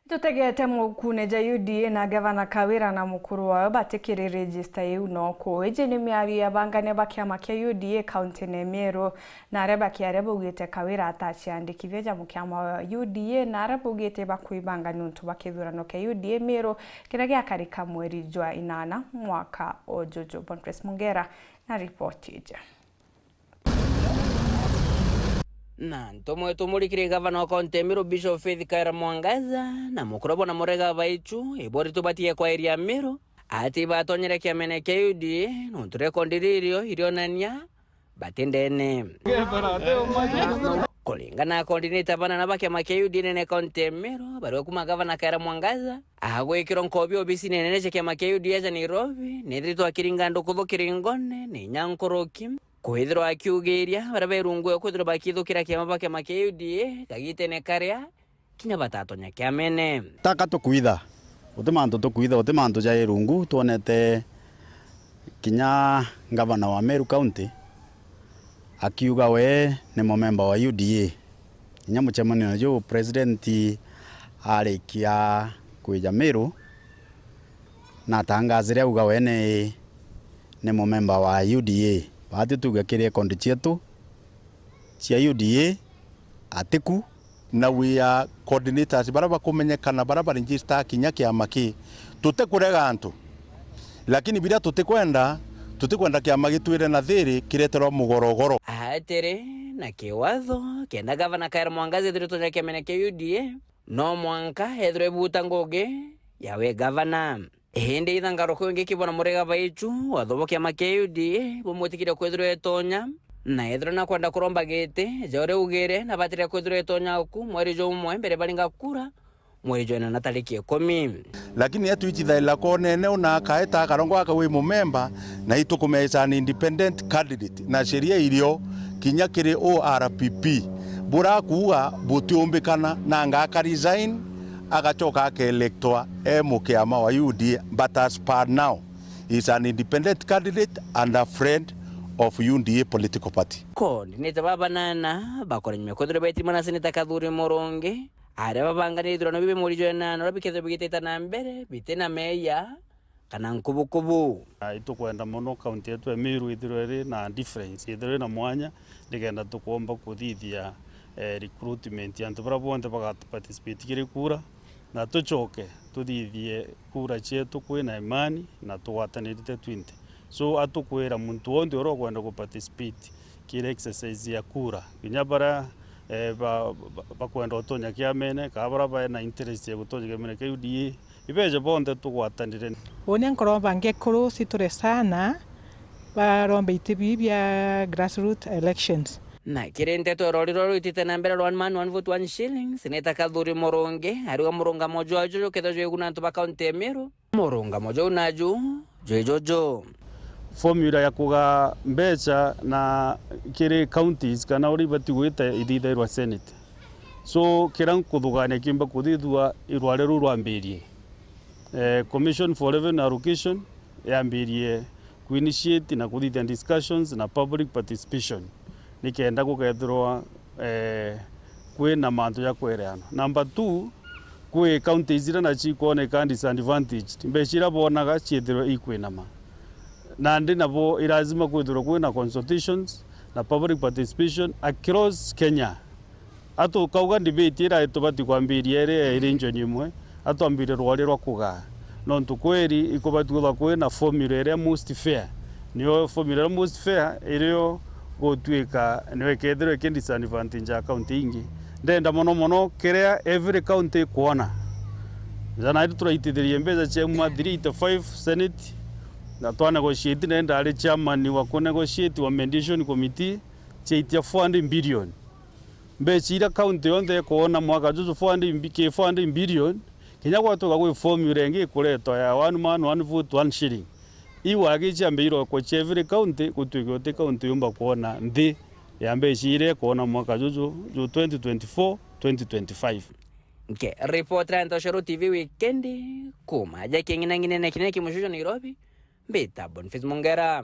Tutegete mukuneja UDA na gavana Kawira na mukuru wao batikiri register yu noko eje ni miari ya bangane bakiama kia UDA county ne Meru na areba kia areba ugete Kawira atachi andikivyeja mukiama wa UDA na areba ugete bakuibanga nuntu bakivura noke UDA Meru kinagi akarika mweri jua inana mwaka ojojo. Bonpress Mungera na ripoti ija. Na ntomo etumurikire gavana wa kaunti Meru Bishop Faith Kaira Mwangaza na mukorobo na morega baichu ebori tubatie kwa area Meru ati batonyere kiamene ke UDA nonture kondiririo irionania batendene kulingana coordinator bana na bakia make UDA ne kaunti Meru bari kuma gavana Kaira Mwangaza agwekiro nkobi obisi nene che make UDA za Nairobi nedrito akiringando kuthukiringone ni nyankoroki kwithirwa akiugiria baraberungu yokwithirwa bakithukira kiama bake make UDA kagitene karia kinya batatonya kiamene taka tukuitha utimanto tukuitha utimanto ja irungu tuonete kinya gavana wa Meru County akiuga we ni memba wa UDA kinya muchemanio jo president arikia kuija Meru na tangazire uga we ni memba wa UDA bati tugekirie kondi cietu cia UDA atiku na we are coordinators baraba kumenyekana baraba register kinya kiama ki tutekurega antu lakini bila tutikwenda kiama gitwire na thiri kireterwa mugorogoro atere na kiwatho kenda gavana Kaira Mwangaza thirito ya kiamene ke UDA no mwanka ethre butangoge yawe gavana hindi ithangaro kwingi kibona murega baichu wathobo kiama ke UDA bumutikire kwithirwa etonya na ethro na kwenda kuromba gite jore ugire na batire kwithirwa etonya ku mweri jo umwe mbere baringa kura mweri jo na tariki 10 lakini yetu ichithaila konene una kaeta karongo akawe member na itukumeza ni independent candidate na sheria irio kinya kiri ORPP bura kuga butiumbikana na ngaka resign agachoka akeelectwa mukiama wa UDA but as per now is an independent candidate and a friend of UDA political party. Coordinator baba nana bakoranye mekodre beti mana seneta Kadhuri Moronge areba banganithiro no bibe muri jona no bikethe bigiteta na mbere bitena meya kana nkubukubu itukwenda muno county yetu ya Meru ithiro na difference ithiro na mwanya ndigenda tukomba kuthithia recruitment yantu bara bonde participate kire kura na tuchoke tuthithie kura chetu kwina imani na tuwatanirite 20 so atukwira muntu wonde oro kwenda ku participate kire exercise ya kura kinyabara bakwenda otonya kiamene kabara ba na interest ya gutonya kiamene ke UDA ibeje bonde tugwatanire one nkoro bange kuru siture sana barombe itibibya grassroots elections na kirente to roriro itite na mbere one man one vote one shilling seneta Kadhuri Moronge ariwa muronga mojo ajo kedo jo kuna ntu ba county Meru muronga mojo unaju jojo formula ya kuga mbecha na kire counties kana uri batiwita ithithairwa senate so kiran kuthugane kimba kuthithua irware rwambirie commission for revenue allocation yambirie kuinitiate na kuthithia discussions na public participation nikenda gukethirwa kwina mantu ya kwereana. Number 2 kwe county zira na chikuoneka disadvantaged mbechira bonaga chiethirwa ikwinama na ndi nabo irazima kwithirwa kwina consultations na public participation across Kenya atu kauga debate ira itubati kwambiria ere region imwe atu ambire rwari rwa kuga no ntukweri ikubati kwa kwina formula ere most fair niyo formula most fair irio gotwika niwe kethirwe ke disadvantage ya county ingi ndenda mono kirea every county kuona jana itu turaitithirie mbeca cia 385 senate na twa negotiate nenda ari chairman wa ku negotiate wa mediation committee chaitia 400 billion mbeca ira county yonde kuona mwaka juju 400 billion kinya gwatuka gwi formula ingi kuretwa ya one man one vote one shilling iwagi chambiro kwa every county kutwigote county yomba kuona ndi yambe shire kuona mwaka juju 2024 2025 nke reporter Ntoshero TV weekend kuma jake ngina ngine na kineki mushujo Nairobi beta Bonpress Mungera.